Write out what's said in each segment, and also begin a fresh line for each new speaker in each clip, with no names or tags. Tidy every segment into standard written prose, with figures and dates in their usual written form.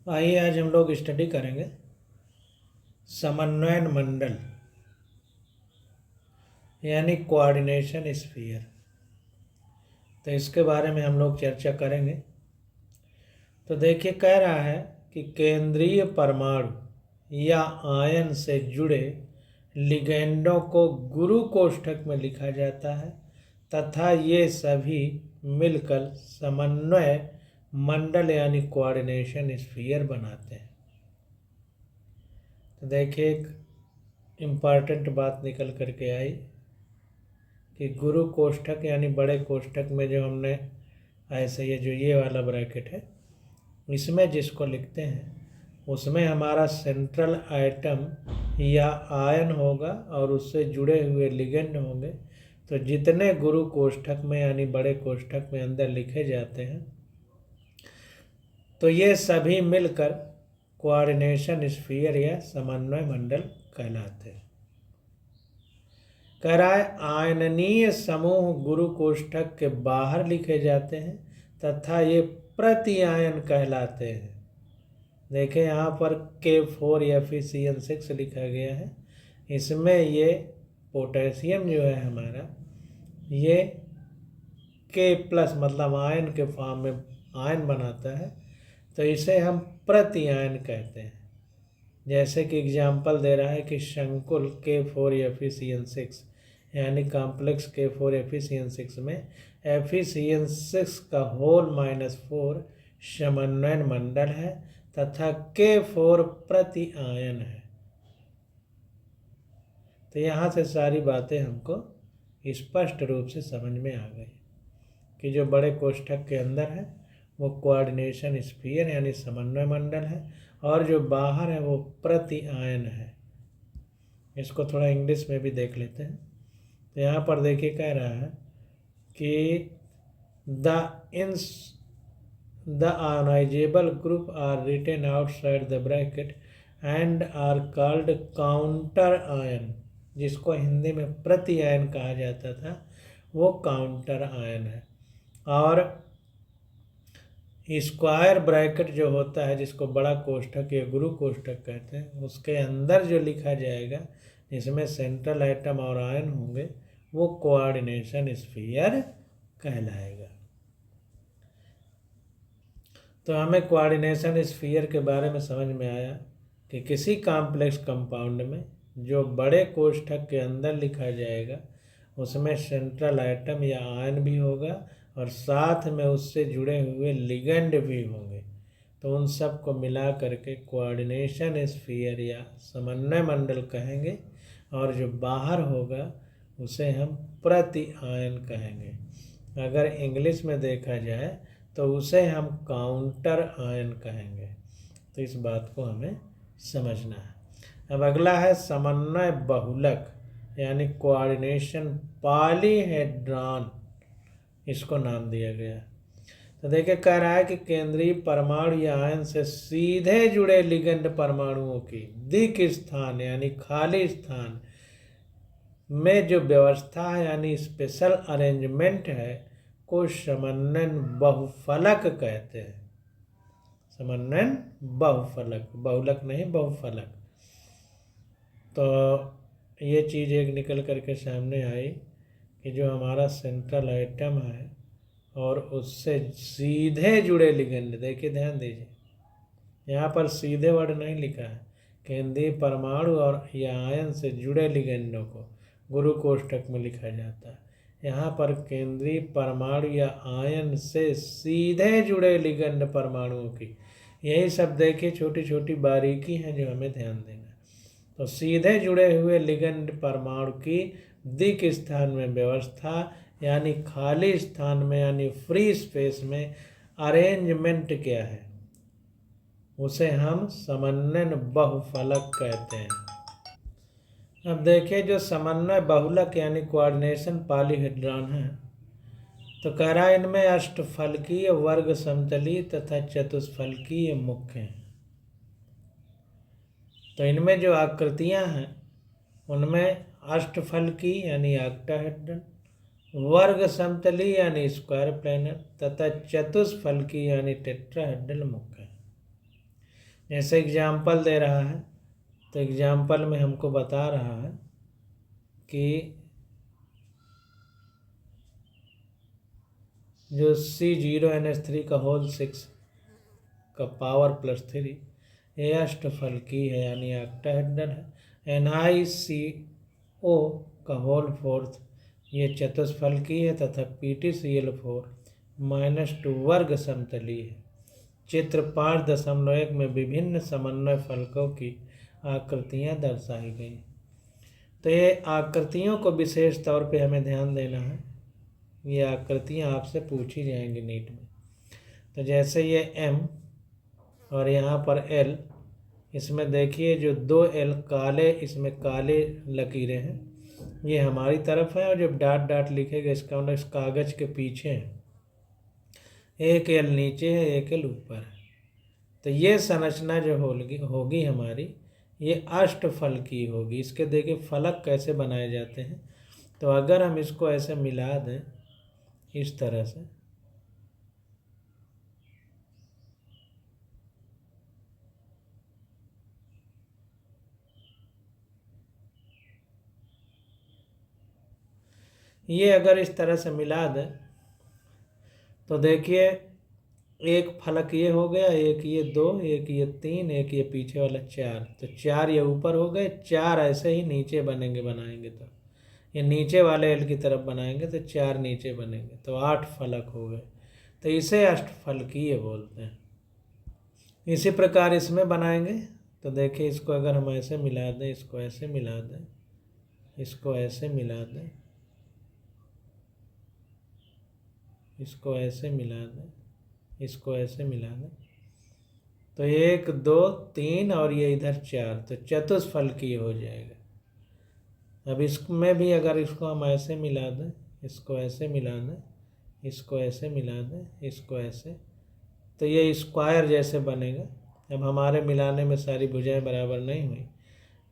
आइए आज हम लोग स्टडी करेंगे समन्वयन मंडल यानी कोऑर्डिनेशन स्फीयर। तो इसके बारे में हम लोग चर्चा करेंगे। तो देखिए, कह रहा है कि केंद्रीय परमाणु या आयन से जुड़े लिगेंडों को गुरु कोष्ठक में लिखा जाता है तथा ये सभी मिलकर समन्वय मंडल यानी कोऑर्डिनेशन स्फीयर बनाते हैं। तो देखिए, एक इम्पॉर्टेंट बात निकल करके आई कि गुरु कोष्ठक यानी बड़े कोष्ठक में जो हमने ऐसे ये वाला ब्रैकेट है, इसमें जिसको लिखते हैं उसमें हमारा सेंट्रल आइटम या आयन होगा और उससे जुड़े हुए लिगेंड होंगे। तो जितने गुरु कोष्ठक में यानी बड़े कोष्ठक में अंदर लिखे जाते हैं तो ये सभी मिलकर कोऑर्डिनेशन स्फीयर या समन्वय मंडल कहलाते हैं। कह रहा है आयननीय समूह गुरु कोष्ठक के बाहर लिखे जाते हैं तथा ये प्रति आयन कहलाते हैं। देखें यहाँ पर K4Fe6 लिखा गया है। इसमें ये पोटेशियम जो है हमारा, ये K+ मतलब आयन के फॉर्म में आयन बनाता है, तो इसे हम प्रति आयन कहते हैं। जैसे कि एग्जाम्पल दे रहा है कि शंकुल K4Fe6 यानी कॉम्प्लेक्स K4Fe6 में Fe6 का होल -4 समन्वयन मंडल है तथा K4 प्रति आयन है। तो यहाँ से सारी बातें हमको स्पष्ट रूप से समझ में आ गई कि जो बड़े कोष्ठक के अंदर है वो कोऑर्डिनेशन स्फीयर यानी समन्वय मंडल है और जो बाहर है वो प्रति आयन है। इसको थोड़ा इंग्लिश में भी देख लेते हैं। तो यहाँ पर देखिए, कह रहा है कि the ionizable group are written outside the bracket and are called counter ion, जिसको हिंदी में प्रति आयन कहा जाता था, वो काउंटर आयन है। और स्क्वायर ब्रैकेट जो होता है, जिसको बड़ा कोष्ठक या गुरु कोष्ठक कहते हैं, उसके अंदर जो लिखा जाएगा जिसमें सेंट्रल आइटम और आयन होंगे, वो कोऑर्डिनेशन स्फीयर कहलाएगा। तो हमें कोऑर्डिनेशन स्फीयर के बारे में समझ में आया कि किसी कॉम्प्लेक्स कंपाउंड में जो बड़े कोष्ठक के अंदर लिखा जाएगा उसमें सेंट्रल आइटम या आयन भी होगा और साथ में उससे जुड़े हुए लिगेंड भी होंगे। तो उन सब को मिला करके कोऑर्डिनेशन स्फीयर या समन्वय मंडल कहेंगे और जो बाहर होगा उसे हम प्रति आयन कहेंगे। अगर इंग्लिश में देखा जाए तो उसे हम काउंटर आयन कहेंगे। तो इस बात को हमें समझना है। अब अगला है समन्वय बहुलक यानी कोऑर्डिनेशन पॉलीहेड्रॉन, इसको नाम दिया गया। तो देखिए, कह रहा है कि केंद्रीय परमाणु या आयन से सीधे जुड़े लिगेंड परमाणुओं की दिक् स्थान यानी खाली स्थान में जो व्यवस्था है यानी स्पेशल अरेंजमेंट है को समन्वयन बहुफलक कहते हैं। समन्वयन बहुफलक, बहुलक नहीं, बहुफलक। तो ये चीज़ एक निकल करके सामने आई कि जो हमारा सेंट्रल आइटम है और उससे सीधे जुड़े लिगेंड, देखिए ध्यान दीजिए, यहाँ पर सीधे वर्ड नहीं लिखा है। केंद्रीय परमाणु और या आयन से जुड़े लिगेंडों को गुरु कोष्ठक में लिखा जाता है। यहाँ पर केंद्रीय परमाणु या आयन से सीधे जुड़े लिगेंड परमाणुओं की, यही सब देखिए छोटी छोटी बारीकी हैं जो हमें ध्यान देना है। तो सीधे जुड़े हुए लिगेंड परमाणु की दिक् स्थान में व्यवस्था यानी खाली स्थान में यानी फ्री स्पेस में अरेंजमेंट क्या है, उसे हम समन्वयन बहुफलक कहते हैं। अब देखिए, जो समन्वय बहुलक यानी कोऑर्डिनेशन पॉलीहेड्रॉन है, तो कह रहा है इनमें अष्टफलकीय, वर्ग समतलीय तथा चतुष्फलकीय मुख्य हैं। तो इनमें जो आकृतियां हैं उनमें अष्टफलकीय यानी ऑक्टाहेड्रन, वर्ग समतलीय यानी स्क्वायर प्लेनर तथा चतुष्फलकीय यानी टेट्राहेड्रल मुख्य है। जैसे एग्जाम्पल दे रहा है, तो एग्जाम्पल में हमको बता रहा है कि जो C0NH3 का होल 6 का पावर +3 ये अष्टफलकी है यानी ऑक्टाहेड्रल है। NiCO का होल 4 ये चतुष्फलकी है तथा PtCl4 -2 वर्ग समतलीय है। चित्र 5.1 में विभिन्न समन्वय फलकों की आकृतियां दर्शाई गई। तो ये आकृतियों को विशेष तौर पे हमें ध्यान देना है। ये आकृतियां आपसे पूछी जाएंगी नीट में। तो जैसे ये M और यहाँ पर L, इसमें देखिए जो 2 L काले, इसमें काले लकीरें हैं, ये हमारी तरफ है, और जब डॉट डॉट लिखेगा इसका मतलब इस कागज के पीछे है। एक L नीचे है, एक L ऊपर है। तो ये संरचना जो होगी हमारी, ये अष्टफलकी होगी। इसके देखिए फलक कैसे बनाए जाते हैं। तो अगर हम इसको ऐसे मिला दें इस तरह से, ये अगर इस तरह से मिला दें तो देखिए एक फलक ये हो गया, एक ये 2, एक ये 3, एक ये पीछे वाला 4। तो 4 ये ऊपर हो गए, 4 ऐसे ही नीचे बनाएंगे। तो ये नीचे वाले एल की तरफ बनाएंगे तो 4 नीचे बनेंगे, तो 8 फलक हो गए। तो इसे अष्टफलकीय बोलते हैं। इसी प्रकार इसमें बनाएंगे। तो देखिए इसको अगर हम ऐसे मिला दें, इसको ऐसे मिला दें, इसको ऐसे मिला दें, इसको ऐसे मिला दें, इसको ऐसे मिला दें, तो 1 2 3 और ये इधर 4, तो चतुष्फलकीय हो जाएगा। अब इसमें भी अगर इसको हम ऐसे मिला दें, इसको ऐसे मिला दें, इसको ऐसे मिला दें, इसको ऐसे, तो ये स्क्वायर जैसे बनेगा। अब हमारे मिलाने में सारी भुजाएं बराबर नहीं हुई,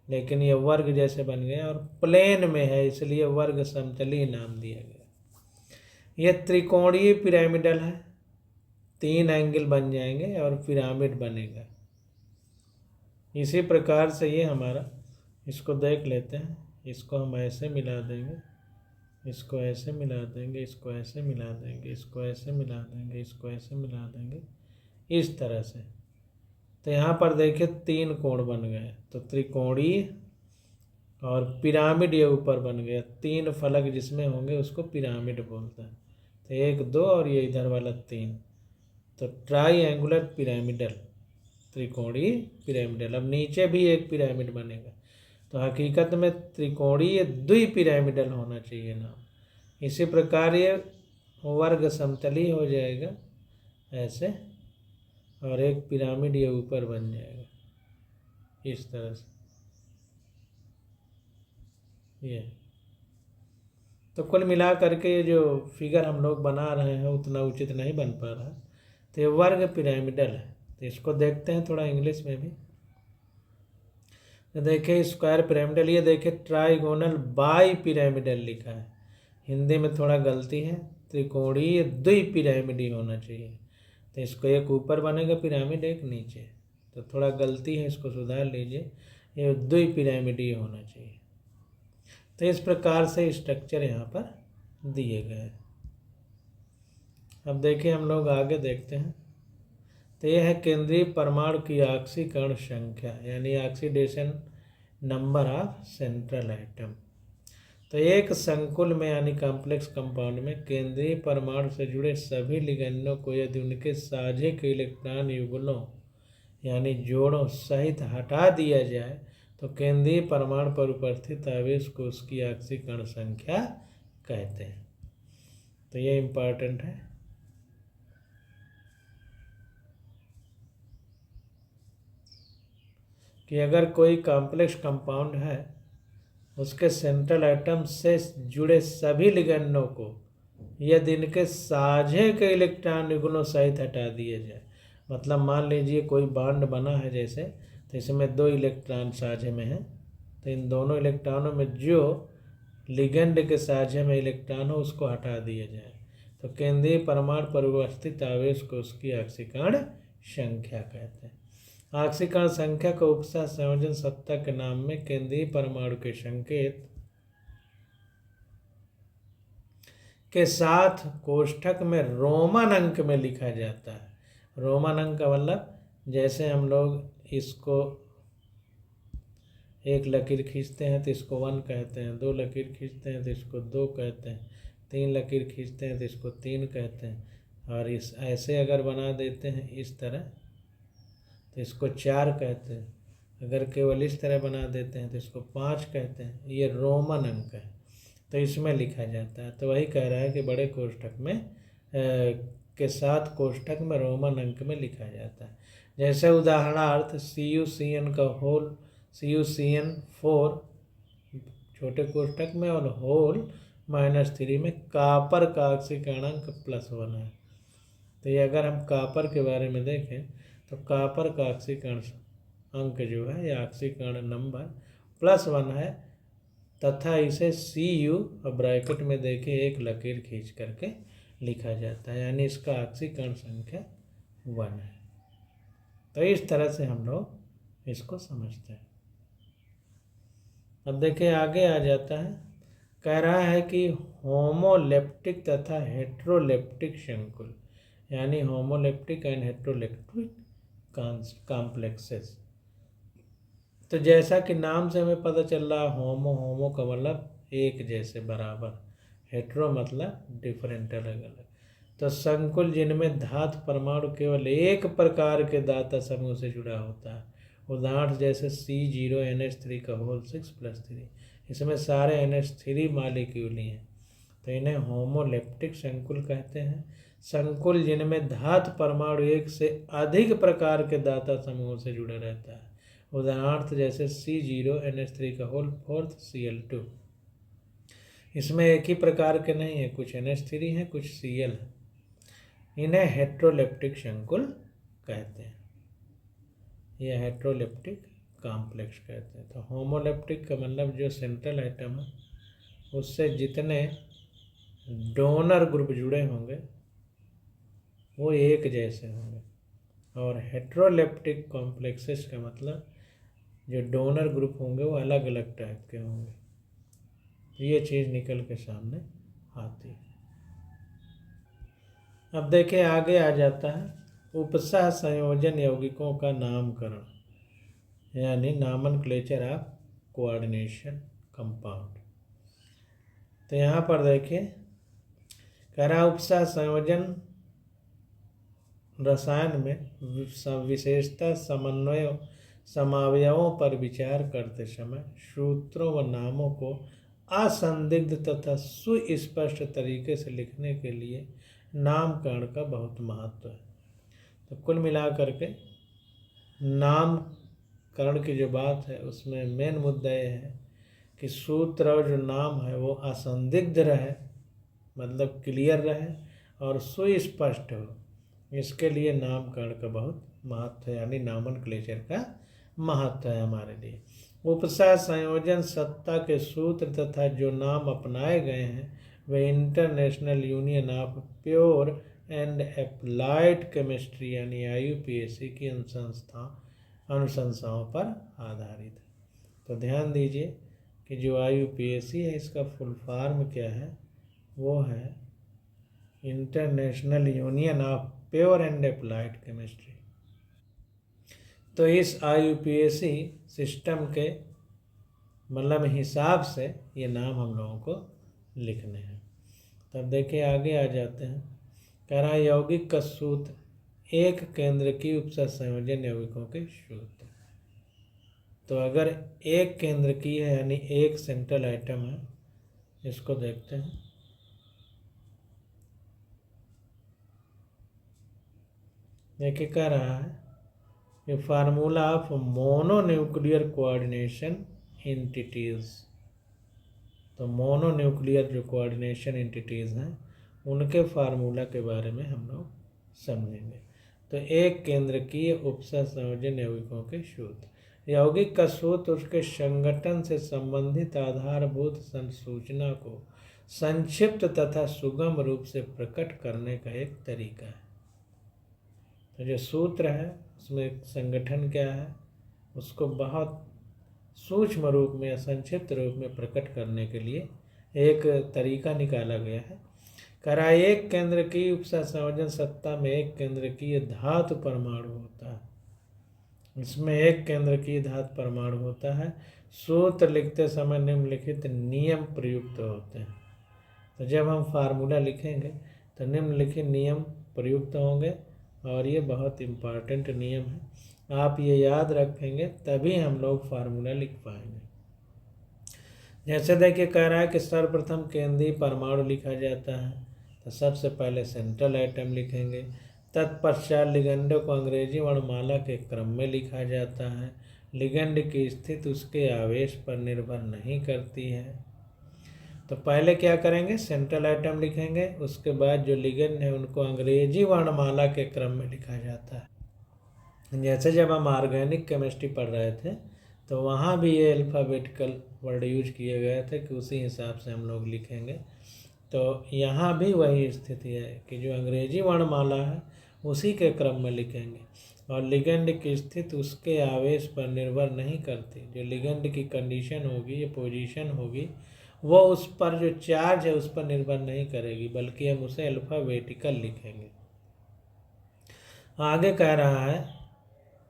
लेकिन ये वर्ग जैसे बन गया और प्लेन में है, इसलिए वर्ग समतलीय नाम दिया गया। ये त्रिकोणीय पिरामिडल है, 3 एंगल बन जाएंगे और पिरामिड बनेगा। इसी प्रकार से ये हमारा, इसको देख लेते हैं, इसको हम ऐसे मिला देंगे, इसको ऐसे मिला देंगे, इसको ऐसे मिला देंगे, इसको ऐसे मिला देंगे, इसको ऐसे मिला देंगे, इस तरह से। तो यहाँ पर देखिए 3 कोण बन गए, तो त्रिकोणीय और पिरामिड ये ऊपर बन गया। 3 फलक जिसमें होंगे उसको पिरामिड बोलते हैं। तो 1 2 और ये इधर वाला 3, तो ट्राईएंगुलर पिरामिडल, त्रिकोणीय पिरामिडल। अब नीचे भी एक पिरामिड बनेगा, तो हकीकत में त्रिकोणीय द्विपिरामिडल होना चाहिए नाम। इसी प्रकार ये वर्ग समतलीय हो जाएगा ऐसे, और एक पिरामिड ये ऊपर बन जाएगा इस तरह से। ये तो कुल मिला करके जो फिगर हम लोग बना रहे हैं उतना उचित नहीं बन पा रहा। तो ये वर्ग पिरामिडल है। तो इसको देखते हैं थोड़ा इंग्लिश में भी। तो देखिए स्क्वायर पिरामिडल, ये देखिए ट्राइगोनल बाई पिरामिडल लिखा है, हिंदी में थोड़ा गलती है, त्रिकोणीय द्विपिरामिडी होना चाहिए। तो इसको एक ऊपर बनेगा पिरामिड, एक नीचे, तो थोड़ा गलती है, इसको सुधार लीजिए, ये द्विपिरामिडी होना चाहिए। तो इस प्रकार से स्ट्रक्चर यहाँ पर दिए गए हैं। अब देखिए हम लोग आगे देखते हैं। तो यह है केंद्रीय परमाणु की ऑक्सीकरण संख्या, यानी oxidation number of central atom. तो एक संकुल में यानी कॉम्प्लेक्स कंपाउंड में केंद्रीय परमाणु से जुड़े सभी लिगेंडों को यदि उनके साझे के इलेक्ट्रॉन युगलों यानी जोड़ों सहित हटा दिया जाए तो केंद्रीय परमाणु पर उपस्थित आवेश को उसकी ऑक्सीकरण संख्या कहते हैं। तो ये इम्पॉर्टेंट है। कि अगर कोई कॉम्प्लेक्स कंपाउंड है, उसके सेंट्रल एटम से जुड़े सभी लिगेंडों को यदि इनके साझे के इलेक्ट्रॉन युगलों सहित हटा दिया जाए, मतलब मान लीजिए कोई बॉन्ड बना है जैसे, तो इसमें 2 इलेक्ट्रॉन साझे में हैं, तो इन दोनों इलेक्ट्रॉनों में जो लिगेंड के साझे में इलेक्ट्रॉन हो उसको हटा दिया जाए, तो केंद्रीय परमाणु पर उपस्थित आवेश को उसकी ऑक्सीकरण संख्या कहते हैं। ऑक्सीकरण संख्या को उपसह संयोजन सत्ता के नाम में केंद्रीय परमाणु के संकेत के साथ कोष्ठक में रोमन अंक में लिखा जाता है। रोमन अंक का मतलब जैसे हम लोग इसको एक लकीर खींचते हैं तो इसको 1 कहते हैं, 2 लकीर खींचते हैं तो इसको 2 कहते हैं, 3 लकीर खींचते हैं तो इसको 3 कहते हैं, और इस ऐसे अगर बना देते हैं इस तरह तो इसको 4 कहते हैं, अगर केवल इस तरह बना देते हैं तो इसको 5 कहते हैं। ये रोमन अंक है, तो इसमें लिखा जाता है। तो वही कह रहा है कि बड़े कोष्ठक में के साथ कोष्ठक में रोमन अंक में लिखा जाता है। जैसे उदाहरणार्थ CuCN का होल CuCN4 छोटे कोष्ठक में और होल -3 में कापर का ऑक्सीकरणांक +1 है। तो ये अगर हम कापर के बारे में देखें तो कापर का ऑक्सीकरण अंक जो है या ऑक्सीकरण नंबर +1 है, तथा इसे Cu और ब्रैकेट में देखें एक लकीर खींच करके लिखा जाता है, यानी इसका ऑक्सीकरण संख्या 1 है। तो इस तरह से हम लोग इसको समझते हैं। अब देखिए आगे आ जाता है, कह रहा है कि होमोलेप्टिक तथा हेट्रोलेप्टिक संकुल, यानी होमोलेप्टिक एंड हेट्रोलेप्टिक कॉम्प्लेक्सेस। तो जैसा कि नाम से हमें पता चल रहा, होमो का मतलब एक जैसे बराबर, हेट्रो मतलब डिफरेंट अलग अलग। तो संकुल जिनमें धातु परमाणु केवल एक प्रकार के दाता समूह से जुड़ा होता है, उदाहरण जैसे C0NH3 का होल 6+3, इसमें सारे NH3 मॉलिक्यूल ही हैं, तो इन्हें होमोलेप्टिक संकुल कहते हैं। संकुल जिनमें धातु परमाणु एक से अधिक प्रकार के दाता समूहों से जुड़ा रहता है, उदाहरण जैसे C0NH3 का होल 4 Cl2, इसमें एक ही प्रकार के नहीं है, कुछ NH3 है कुछ Cl है, इन्हें हेट्रोलेप्टिक संकुल कहते हैं, यह हेट्रोलेप्टिक कॉम्प्लेक्स कहते हैं। तो होमोलेप्टिक का मतलब जो सेंट्रल एटम है उससे जितने डोनर ग्रुप जुड़े होंगे वो एक जैसे होंगे, और हेट्रोलेप्टिक कॉम्प्लेक्सेस का मतलब जो डोनर ग्रुप होंगे वो अलग अलग टाइप के होंगे। ये चीज़ निकल के सामने आती है। अब देखिए आगे आ जाता है उपसह संयोजन यौगिकों का नामकरण, यानी नॉमेनक्लेचर ऑफ कोऑर्डिनेशन कंपाउंड। तो यहाँ पर देखिए कह रहा उपसह संयोजन रसायन में विशेषता समन्वय समावयवों पर विचार करते समय सूत्रों व नामों को असंदिग्ध तथा सुस्पष्ट तरीके से लिखने के लिए नामकरण का बहुत महत्व है। तो कुल मिलाकर के नामकरण की जो बात है उसमें मेन मुद्दा ये है कि सूत्र और जो नाम है वो असंदिग्ध रहे, मतलब क्लियर रहे और सुस्पष्ट हो, इसके लिए नामकरण का बहुत महत्व है, यानी नॉमेनक्लेचर का महत्व है हमारे लिए। उपसह संयोजन सत्ता के सूत्र तथा जो नाम अपनाए गए हैं वे International Union of Pure and Applied Chemistry यानी IUPAC की अनुशंसाओं पर आधारित है। तो ध्यान दीजिए कि जो IUPAC है इसका फुल फॉर्म क्या है, वो है international Union of Pure and Applied chemistry. तो इस IUPAC सिस्टम के मतलब हिसाब से ये नाम हम लोगों को लिखने हैं। तब देखिए आगे आ जाते हैं, कह रहा है यौगिक का सूत्र एक केंद्र की उपसह संयोजन यौगिकों के सूत्र। तो अगर एक केंद्र की है यानी एक सेंट्रल आइटम है, इसको देखते हैं। देखिए कह रहा है ये formula of mononuclear coordination entities. तो मोनोन्यूक्लियर जो कोऑर्डिनेशन एंटिटीज हैं उनके फार्मूला के बारे में हम लोग समझेंगे। तो एक केंद्र की उपसह संयोजन यौगिकों के सूत्र। यौगिक का सूत्र उसके संगठन से संबंधित आधारभूत संसूचना को संक्षिप्त तथा सुगम रूप से प्रकट करने का एक तरीका है। तो जो सूत्र है उसमें एक संगठन क्या है, उसको बहुत सूक्ष्म रूप में या संक्षिप्त रूप में प्रकट करने के लिए एक तरीका निकाला गया है। करा एक केंद्र की उपसा संयोजन सत्ता में एक केंद्र की ये धातु परमाणु होता है, इसमें एक केंद्र की धातु परमाणु होता है। सूत्र लिखते समय निम्नलिखित नियम प्रयुक्त होते हैं। तो जब हम फार्मूला लिखेंगे तो निम्नलिखित नियम प्रयुक्त होंगे और ये बहुत इम्पॉर्टेंट नियम है। आप ये याद रखेंगे तभी हम लोग फार्मूला लिख पाएंगे। जैसे देखिए कह रहा है कि सर्वप्रथम केंद्रीय परमाणु लिखा जाता है, तो सबसे पहले सेंट्रल एटम लिखेंगे। तत्पश्चात लिगेंडों को अंग्रेजी वर्णमाला के क्रम में लिखा जाता है। लिगेंड की स्थिति उसके आवेश पर निर्भर नहीं करती है। तो पहले क्या करेंगे, सेंट्रल एटम लिखेंगे, उसके बाद जो लिगेंड है उनको अंग्रेजी वर्णमाला के क्रम में लिखा जाता है। जैसे जब हम ऑर्गेनिक केमिस्ट्री पढ़ रहे थे तो वहाँ भी ये अल्फ़ाबेटिकल वर्ड यूज किए गए थे कि उसी हिसाब से हम लोग लिखेंगे। तो यहाँ भी वही स्थिति है कि जो अंग्रेजी वर्णमाला है उसी के क्रम में लिखेंगे और लिगेंड की स्थिति उसके आवेश पर निर्भर नहीं करती। जो लिगेंड की कंडीशन होगी या पोजीशन होगी वो उस पर जो चार्ज है उस पर निर्भर नहीं करेगी, बल्कि हम उसे अल्फ़ाबेटिकल लिखेंगे। आगे कह रहा है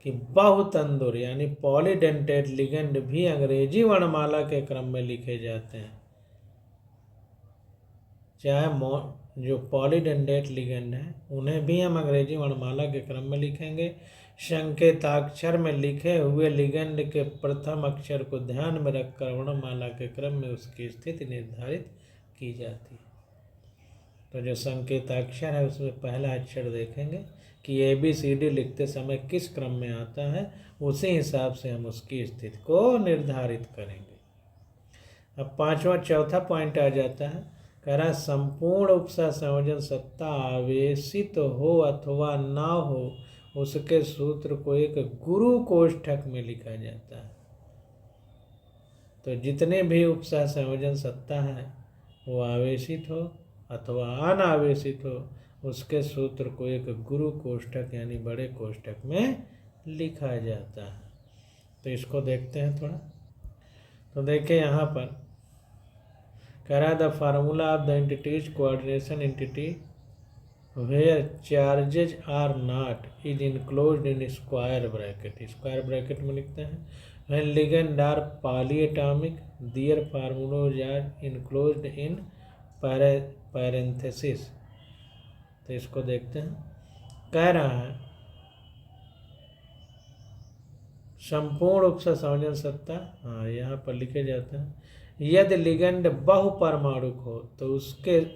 कि बहुतंदुर यानी पॉलीडेंटेट लिगेंड भी अंग्रेजी वर्णमाला के क्रम में लिखे जाते हैं। चाहे जो पॉलीडेंटेट लिगेंड है उन्हें भी हम अंग्रेजी वर्णमाला के क्रम में लिखेंगे। संकेताक्षर में लिखे हुए लिगेंड के प्रथम अक्षर को ध्यान में रखकर वर्णमाला के क्रम में उसकी स्थिति निर्धारित की जाती है। तो जो संकेताक्षर है उसमें पहला अक्षर देखेंगे कि ABCD लिखते समय किस क्रम में आता है, उसी हिसाब से हम उसकी स्थिति को निर्धारित करेंगे। अब चौथा पॉइंट आ जाता है, कह रहा संपूर्ण उपसा संयोजन सत्ता आवेशित हो अथवा ना हो उसके सूत्र को एक गुरु कोष्ठक में लिखा जाता है। तो जितने भी उपसा संयोजन सत्ता है वो आवेशित हो अथवा अनावेशित हो उसके सूत्र को एक गुरु कोष्ठक यानी बड़े कोष्ठक में लिखा जाता है। तो इसको देखते हैं थोड़ा। तो देखिए यहाँ पर कह रहा the formula of the entities coordination entity where charges are not is enclosed in square bracket. Square bracket में लिखते हैं when ligand are polyatomic their formulas are enclosed in parenthesis. तो इसको देखते हैं। कह रहा है संपूर्ण उपसा संयोजन सत्ता, हाँ यहाँ पर लिखे जाते हैं, यदि लिगेंड बहुपरमाणुक हो तो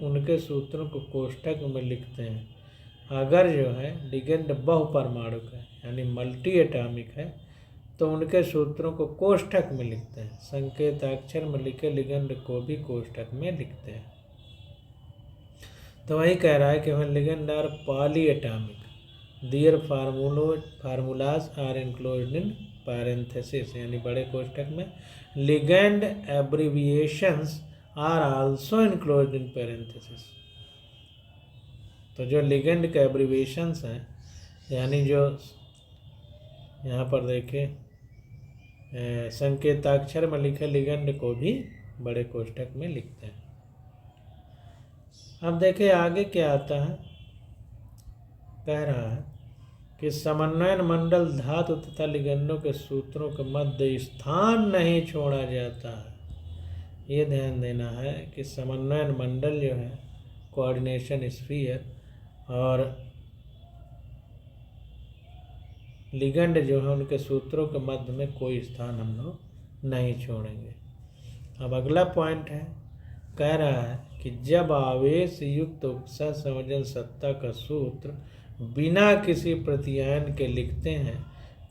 उनके सूत्रों को कोष्ठक में लिखते हैं। अगर जो है लिगेंड बहुपरमाणुक है यानी मल्टी एटॉमिक है तो उनके सूत्रों को कोष्ठक में लिखते हैं। संकेताक्षर में लिखे लिगेंड को भी कोष्ठक में लिखते हैं। तो वही कह रहा है कि वह ligand are polyatomic their formulas are enclosed in parenthesis यानी बड़े कोष्ठक में। Ligand abbreviations are also enclosed in parenthesis. तो जो लिगेंड के एब्रिविएशंस हैं यानी जो यहाँ पर देखिए संकेताक्षर में लिखे लिगेंड को भी बड़े कोष्ठक में लिखते हैं। अब देखिए आगे क्या आता है, कह रहा है कि समन्वयन मंडल धातु तथा लिगेंडों के सूत्रों के मध्य स्थान नहीं छोड़ा जाता है। ये ध्यान देना है कि समन्वयन मंडल जो है कोऑर्डिनेशन स्फीयर और लिगेंड जो है उनके सूत्रों के मध्य में कोई स्थान हम लोग नहीं छोड़ेंगे। अब अगला पॉइंट है, कह रहा है कि जब आवेश युक्त उपसा संयोजन सत्ता का सूत्र बिना किसी प्रत्यायन के लिखते हैं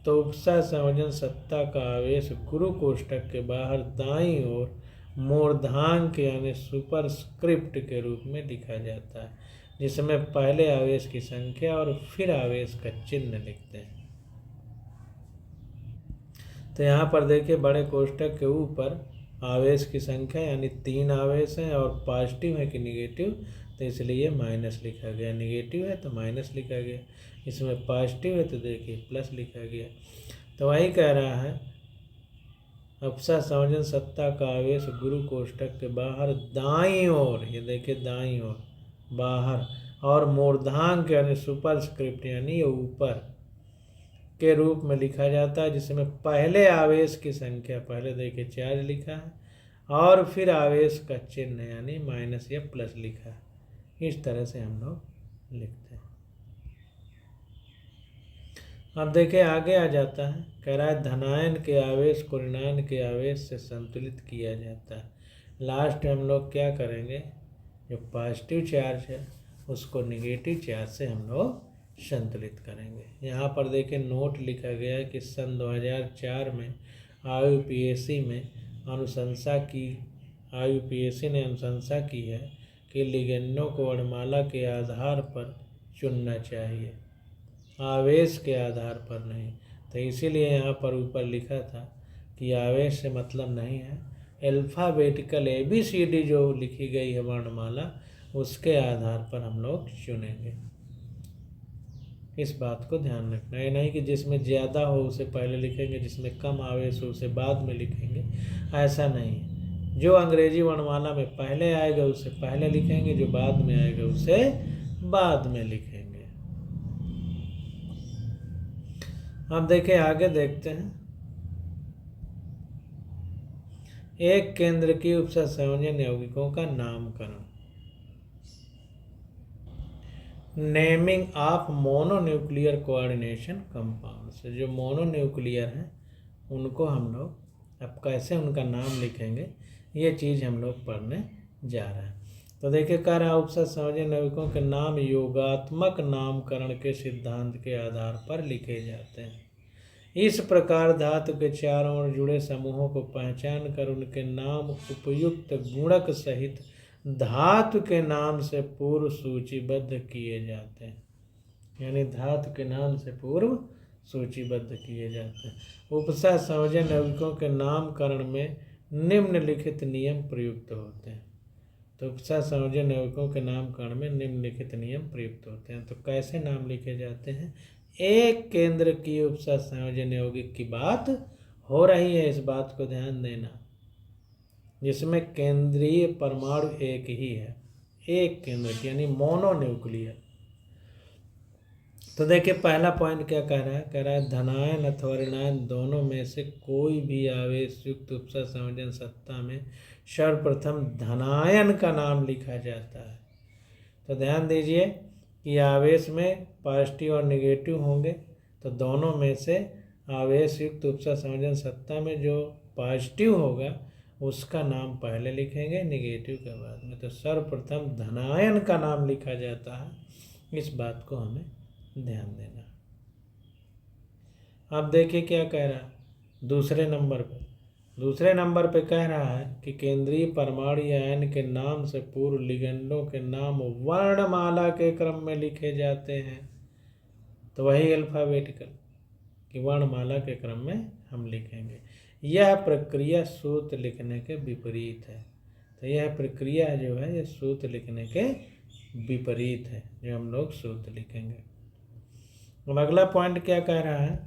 तो उपसा संयोजन सत्ता का आवेश गुरु कोष्ठक के बाहर दाईं ओर मूर्धांक यानी सुपरस्क्रिप्ट के रूप में लिखा जाता है, जिसमें पहले आवेश की संख्या और फिर आवेश का चिन्ह लिखते हैं। तो यहाँ पर देखिए बड़े कोष्ठक के ऊपर आवेश की संख्या यानी 3 आवेश हैं और पॉजिटिव है कि निगेटिव, तो इसलिए माइनस लिखा गया। निगेटिव है तो माइनस लिखा गया, इसमें पॉजिटिव है तो देखिए प्लस लिखा गया। तो वही कह रहा है अपसा संयोजन सत्ता का आवेश गुरु कोष्ठक के बाहर दाईं ओर, ये देखिए दाईं ओर बाहर, और मूर्धांक यानी सुपरस्क्रिप्ट यानी ये ऊपर के रूप में लिखा जाता है, जिसमें पहले आवेश की संख्या, पहले देखिए चार्ज लिखा है और फिर आवेश का चिन्ह यानी माइनस या प्लस लिखा है। इस तरह से हम लोग लिखते हैं। अब देखिए आगे आ जाता है, कह रहा है धनायन के आवेश को ऋणायन के आवेश से संतुलित किया जाता है। लास्ट हम लोग क्या करेंगे, जो पॉजिटिव चार्ज है उसको निगेटिव चार्ज से हम लोग संतुलित करेंगे। यहाँ पर देखिए नोट लिखा गया है कि सन 2004 में IUPAC में अनुशंसा की, IUPAC ने अनुशंसा की है कि लिगेंडों को वर्णमाला के आधार पर चुनना चाहिए, आवेश के आधार पर नहीं। तो इसीलिए यहाँ पर ऊपर लिखा था कि आवेश से मतलब नहीं है, अल्फ़ाबेटिकल ABCD जो लिखी गई है वर्णमाला उसके आधार पर हम लोग चुनेंगे। इस बात को ध्यान रखना है, नहीं कि जिसमें ज़्यादा हो उसे पहले लिखेंगे, जिसमें कम आवेश हो उसे बाद में लिखेंगे, ऐसा नहीं। जो अंग्रेजी वर्णमाला में पहले आएगा उसे पहले लिखेंगे, जो बाद में आएगा उसे बाद में लिखेंगे। अब देखिए आगे देखते हैं, एक केंद्र की उपसा संयोजन यौगिकों का नामकरण। Naming of mononuclear coordination compounds, जो मोनोन्यूक्लियर हैं उनको हम लोग अब कैसे उनका नाम लिखेंगे ये चीज़ हम लोग पढ़ने जा रहे हैं। तो देखिए कह रहा है उपसा संयोजन यौगिकों के नाम योगात्मक नामकरण के सिद्धांत के आधार पर लिखे जाते हैं। इस प्रकार धातु के चारों ओर जुड़े समूहों को पहचान कर उनके नाम उपयुक्त गुणक सहित धातु के नाम से पूर्व सूचीबद्ध किए जाते हैं, यानी धातु के नाम से पूर्व सूचीबद्ध किए जाते हैं। उपसा संयोजन यौगिकों के नामकरण में निम्नलिखित नियम प्रयुक्त होते हैं। तो उपसा संयोजन यौगिकों के नामकरण में निम्नलिखित नियम प्रयुक्त होते हैं। तो कैसे नाम लिखे जाते हैं, एक केंद्र की उपसा संयोजन यौगिक की बात हो रही है, इस बात को ध्यान देना, जिसमें केंद्रीय परमाणु एक ही है, एक केंद्र की यानी मोनोन्यूक्लियर। तो देखिए पहला पॉइंट क्या कह रहा है, कह रहा है धनायन अथवा ऋणायन दोनों में से कोई भी आवेश युक्त उपसा संयोजन सत्ता में सर्वप्रथम धनायन का नाम लिखा जाता है। तो ध्यान दीजिए कि आवेश में पॉजिटिव और निगेटिव होंगे, तो दोनों में से आवेश युक्त उपसा संयोजन सत्ता में जो पॉजिटिव होगा उसका नाम पहले लिखेंगे, निगेटिव के बाद में। तो सर्वप्रथम धनायन का नाम लिखा जाता है, इस बात को हमें ध्यान देना। अब देखिए क्या कह रहा है दूसरे नंबर पे कह रहा है कि केंद्रीय परमाणु आयन के नाम से पूर्व लिगेंडों के नाम वर्णमाला के क्रम में लिखे जाते हैं। तो वही अल्फाबेटिकल कि वर्णमाला के क्रम में हम लिखेंगे। यह प्रक्रिया सूत्र लिखने के विपरीत है। तो यह प्रक्रिया जो है ये सूत्र लिखने के विपरीत है, जो हम लोग सूत्र लिखेंगे। अब अगला पॉइंट क्या कह रहा है,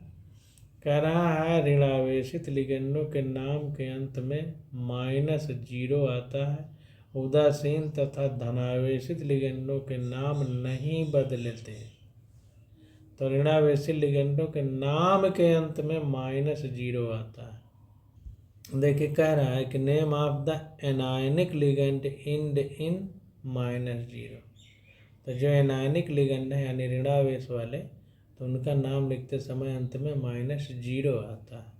कह रहा है ऋणावेशित लिगेंडों के नाम के अंत में -0 आता है। उदासीन तथा धनावेशित लिगेंडों के नाम नहीं बदलते। तो ऋणावेशित लिगेंडों के नाम के अंत में -0 आता है। देखिए कह रहा है कि name of the anionic ligand end in -0। तो जो एनायनिक लिगेंड है यानी ऋणावेश वाले, तो उनका नाम लिखते समय अंत में -0 आता है।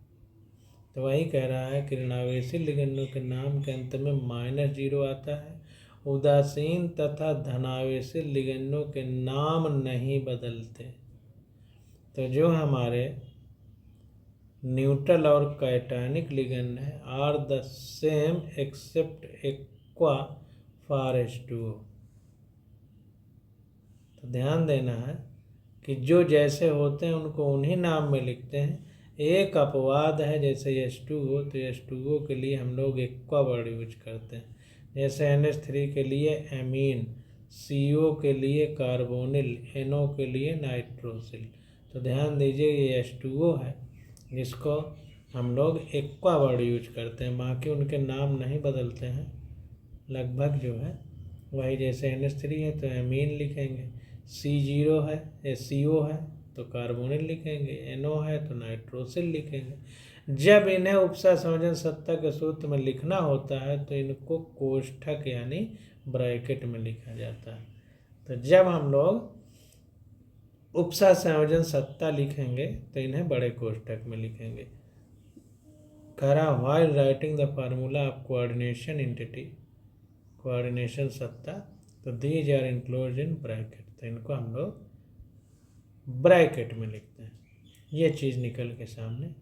तो वही कह रहा है कि ऋणावेशी लिगेंडों के नाम के अंत में -0 आता है। उदासीन तथा धनावेशी लिगेंडों के नाम नहीं बदलते। तो जो हमारे न्यूट्रल और कैटायनिक लिगेंड है are the same except aqua for H2O। तो ध्यान देना है कि जो जैसे होते हैं उनको उन्हीं नाम में लिखते हैं। एक अपवाद है जैसे H2O, तो H2O के लिए हम लोग एक्वा वर्ड यूज करते हैं। जैसे NH3 के लिए एमीन, CO के लिए कार्बोनिल, NO के लिए नाइट्रोसिल। तो ध्यान दीजिए ये H2O है जिसको हम लोग एक्वा वर्ड यूज करते हैं, बाकी उनके नाम नहीं बदलते हैं, लगभग जो है वही। जैसे NH3 है तो एमीन लिखेंगे, C0 है CO है तो कार्बोनिल लिखेंगे, NO है तो नाइट्रोसिल लिखेंगे। जब इन्हें उपसा संयोजन सत्ता के सूत्र में लिखना होता है तो इनको कोष्ठक यानी ब्रैकेट में लिखा जाता है। तो जब हम लोग उपसा संयोजन सत्ता लिखेंगे तो इन्हें बड़े कोष्ठक में लिखेंगे। कह रहा while writing the formula of coordination entity, coordination सत्ता, तो these are enclosed in bracket, तो इनको हम लोग ब्रैकेट में लिखते हैं। ये चीज़ निकल के सामने।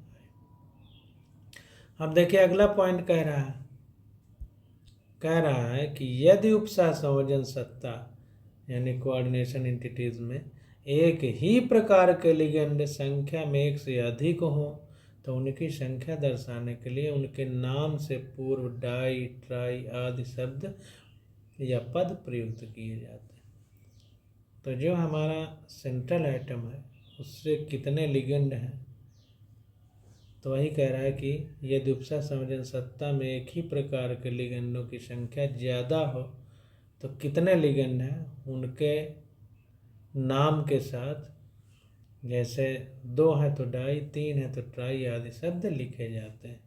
अब देखिए अगला पॉइंट कह रहा है कि यदि उपसह संयोजन सत्ता यानी कोऑर्डिनेशन एंटिटीज में एक ही प्रकार के लिगेंड संख्या में एक से अधिक हो तो उनकी संख्या दर्शाने के लिए उनके नाम से पूर्व डाई, ट्राई आदि शब्द या पद प्रयुक्त किए जाते हैं। तो जो हमारा सेंट्रल एटम है उससे कितने लिगेंड हैं, तो वही कह रहा है कि यदि उपसा संयोजन सत्ता में एक ही प्रकार के लिगेंडों की संख्या ज़्यादा हो तो कितने लिगेंड हैं उनके नाम के साथ, जैसे 2 है तो डाई, 3 है तो ट्राई आदि शब्द लिखे जाते हैं।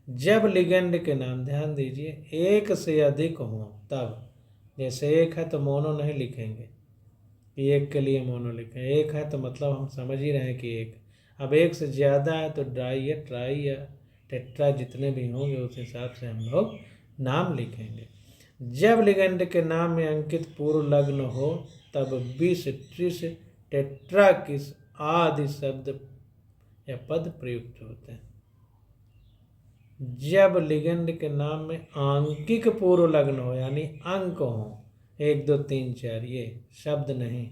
जब लिगेंड के नाम, ध्यान दीजिए, एक से अधिक हों तब, जैसे एक है तो मोनो नहीं लिखेंगे कि एक के लिए मोनो लिखें, एक है तो मतलब हम समझ ही रहे हैं कि एक। अब एक से ज़्यादा है तो डाई या ट्राई या टेट्रा जितने भी होंगे उस हिसाब से हम लोग नाम लिखेंगे। जब लिगेंड के नाम में अंकित पूर्व लग्न हो तब 20, 30, टेट्रा किस आदि शब्द या पद प्रयुक्त होते हैं। जब लिगेंड के नाम में आंकिक पूर्व लग्न हो यानी अंक हो 1, 2, 3, 4 ये शब्द नहीं,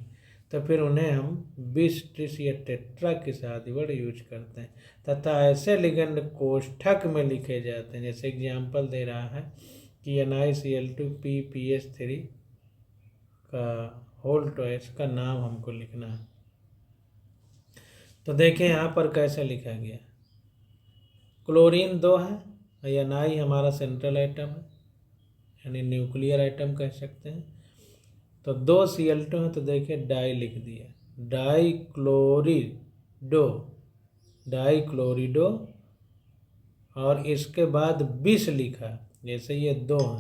तो फिर उन्हें हम 20, 30 या टेट्रा के साथ वर्ड यूज करते हैं तथा ऐसे लिगेंड कोष्ठक में लिखे जाते हैं। जैसे एग्जाम्पल दे रहा है कि NiCl2PPH3 का होल ट्वाइस का नाम हमको लिखना है। तो देखें यहाँ पर कैसे लिखा गया। क्लोरीन 2 है या नाई हमारा सेंट्रल आइटम है यानी न्यूक्लियर आइटम कह सकते हैं। तो 2 Cl2 है तो देखिए डाई लिख दिया, डाईक्लोरिडो और इसके बाद 20 लिखा, जैसे ये 2 है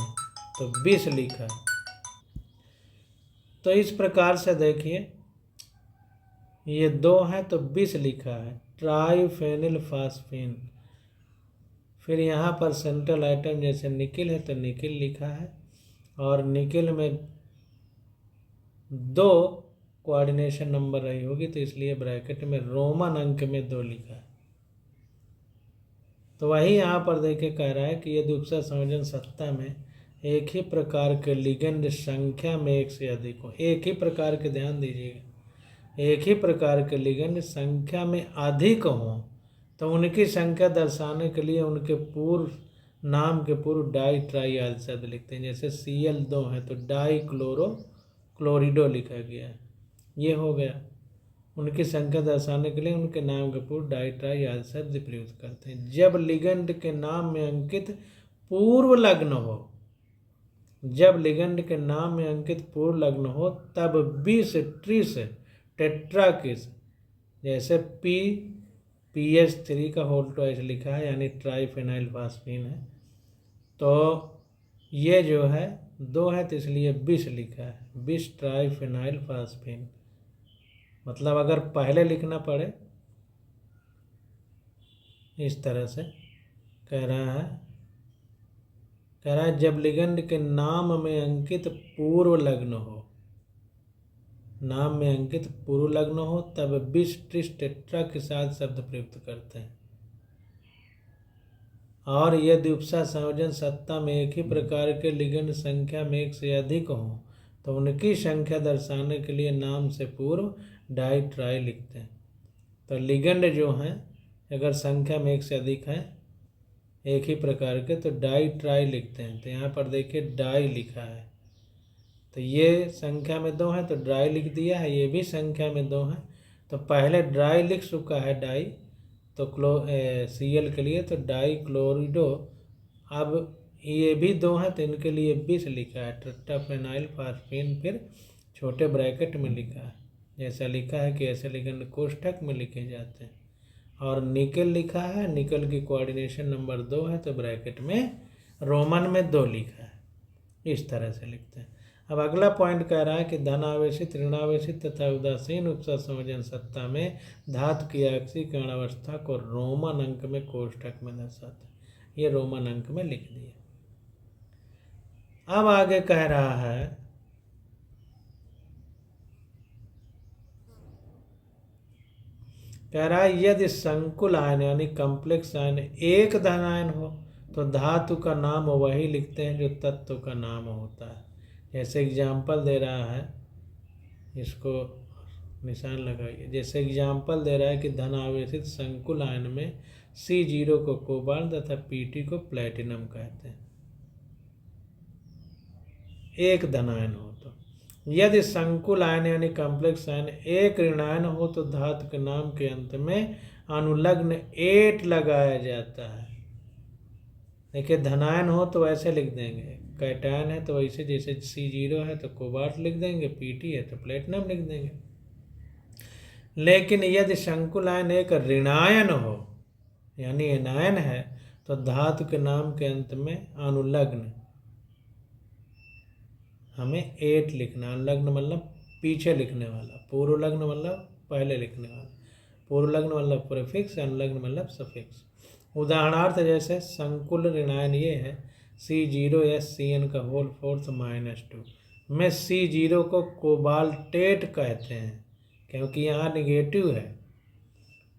तो 20 लिखा। तो इस प्रकार से देखिए ये 2 है तो 20 लिखा है, ट्राइफेनिल फास्फीन। फिर यहाँ पर सेंट्रल आइटम जैसे निकिल है तो निकिल लिखा है और निकिल में 2 कोऑर्डिनेशन नंबर रही होगी तो इसलिए ब्रैकेट में रोमन अंक में 2 लिखा है। तो वही यहाँ पर देखिए कह रहा है कि यदि उपसा संयोजन सत्ता में एक ही प्रकार के लिगेंड संख्या में एक से अधिक हो, एक ही प्रकार के, ध्यान दीजिएगा, एक ही प्रकार के लिगेंड संख्या में अधिक हो तो उनकी संख्या दर्शाने के लिए उनके पूर्व नाम के पूर्व डाई, ट्राई आदि शब्द लिखते हैं। जैसे Cl2 है तो डाईक्लोरिडो लिखा गया है, ये हो गया। उनकी संख्या दर्शाने के लिए उनके नाम के पूर्व डाई, ट्राई आदि शब्द प्रयुक्त करते हैं। जब लिगेंड के नाम में अंकित पूर्व लग्न हो, जब लिगेंड के नाम में अंकित पूर्व लग्न हो तब 20, 30 टेट्राकिस, जैसे PPH3 का होल ट्वाइस लिखा है यानी ट्राइफेनाइल फास्फीन है, तो ये जो है 2 है तो इसलिए 20 लिखा है, 20 ट्राइफेनाइल फास्फीन। मतलब अगर पहले लिखना पड़े इस तरह से कह रहा है जब लिगेंड के नाम में अंकित पूर्व लग्न हो, नाम में अंकित पूर्व लग्न हो तब 20, 30 टेट्रा के साथ शब्द प्रयुक्त करते हैं। और यदि उपसा संयोजन सत्ता में एक ही प्रकार के लिगेंड संख्या में एक से अधिक हो तो उनकी संख्या दर्शाने के लिए नाम से पूर्व डाई, ट्राई लिखते हैं। तो लिगेंड जो हैं अगर संख्या में एक से अधिक है एक ही प्रकार के तो डाई, ट्राई लिखते हैं। तो यहाँ पर देखिए डाई लिखा है तो ये संख्या में 2 है तो ड्राई लिख दिया है, ये भी संख्या में 2 है तो पहले ड्राई लिख चुका है डाई, तो Cl के लिए तो डाई क्लोरिडो। अब ये भी 2 है तो इनके लिए 20 लिखा है, ट्रिप्टोफेनाइल फास्फीन फिर छोटे ब्रैकेट में लिखा है, जैसा लिखा है कि ऐसे लिखने कोष्ठक में लिखे जाते हैं। और निकल लिखा है, निकल की कोऑर्डिनेशन नंबर 2 है तो ब्रैकेट में रोमन में 2 लिखा है, इस तरह से लिखते हैं। अब अगला पॉइंट कह रहा है कि धनावेशित, ऋणावेशित तथा उदासीन उपसा संयोजन सत्ता में धातु की ऑक्सीकरण अवस्था को रोमन अंक में कोष्ठक में दर्शाते हैं। ये रोमन अंक में लिख दिया। अब आगे कह रहा है यदि संकुल आयन यानी कॉम्प्लेक्स आयन एक धनायन हो तो धातु का नाम वही लिखते हैं जो तत्व का नाम होता है। जैसे एग्जाम्पल दे रहा है, इसको निशान लगाइए। जैसे एग्जाम्पल दे रहा है कि धनावेशित संकुल आयन में C0 को कोबाल्ट तथा Pt को प्लेटिनम कहते हैं, एक धनायन हो तो। यदि संकुल आयन यानी कॉम्प्लेक्स आयन एक ऋणायन हो तो धातु के नाम के अंत में अनुलग्न एट लगाया जाता है। देखिए धनायन हो तो वैसे लिख देंगे, कैटायन है तो वैसे, जैसे C0 है तो कोबाल्ट लिख देंगे, Pt है तो प्लेटिनम लिख देंगे। लेकिन यदि संकुल आयन एक ऋणायन हो यानी एनायन है तो धातु के नाम के अंत में अनुलग्न हमें एट लिखना। अनुलग्न मतलब पीछे लिखने वाला, पूर्वलग्न मतलब पहले लिखने वाला, पूर्वलग्न मतलब प्रीफिक्स, अनुलग्न मतलब सफिक्स। उदाहरणार्थ जैसे संकुल ऋणायन ये है C0Cn का होल फोर्थ -2 में C0 को कोबाल्टेट कहते हैं क्योंकि यहाँ निगेटिव है।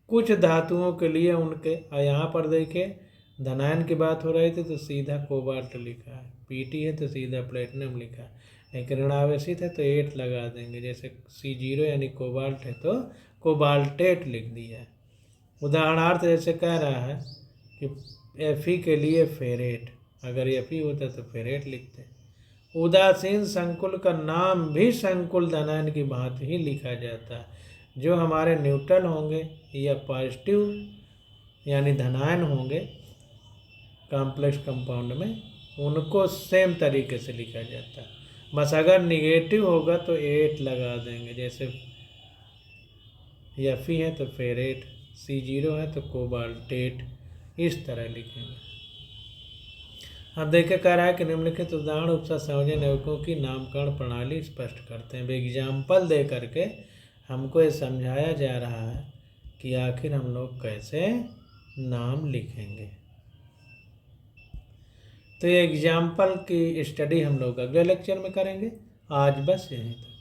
कुछ धातुओं के लिए उनके, यहाँ पर देखिए धनायन की बात हो रही थी तो सीधा कोबाल्ट लिखा है, Pt है तो सीधा प्लेटिनम लिखा है, लेकिन ऋणावेशित है तो 8 लगा देंगे। जैसे C0 यानी कोबाल्ट है तो कोबाल्टेट लिख दिया है। उदाहरणार्थ जैसे कह रहा है कि Fe के लिए फेरेट, अगर Fe होता तो फेरेट लिखते। उदासीन संकुल का नाम भी संकुल धनायन की भांति ही लिखा जाता है। जो हमारे न्यूट्रल होंगे या पॉजिटिव यानी धनायन होंगे कॉम्प्लेक्स कंपाउंड में, उनको सेम तरीके से लिखा जाता है। बस अगर निगेटिव होगा तो 8 लगा देंगे। जैसे Fe है तो फेरेट, C0 है तो कोबाल्टेट, इस तरह लिखेंगे। अब देखिए कह रहा है कि निम्नलिखित उदाहरण उपसा संयोजन यौगिकों की नामकरण प्रणाली स्पष्ट करते हैं। एग्जाम्पल दे करके हमको ये समझाया जा रहा है कि आखिर हम लोग कैसे नाम लिखेंगे। तो ये एग्जाम्पल की स्टडी हम लोग अगले लेक्चर में करेंगे। आज बस यहीं तक।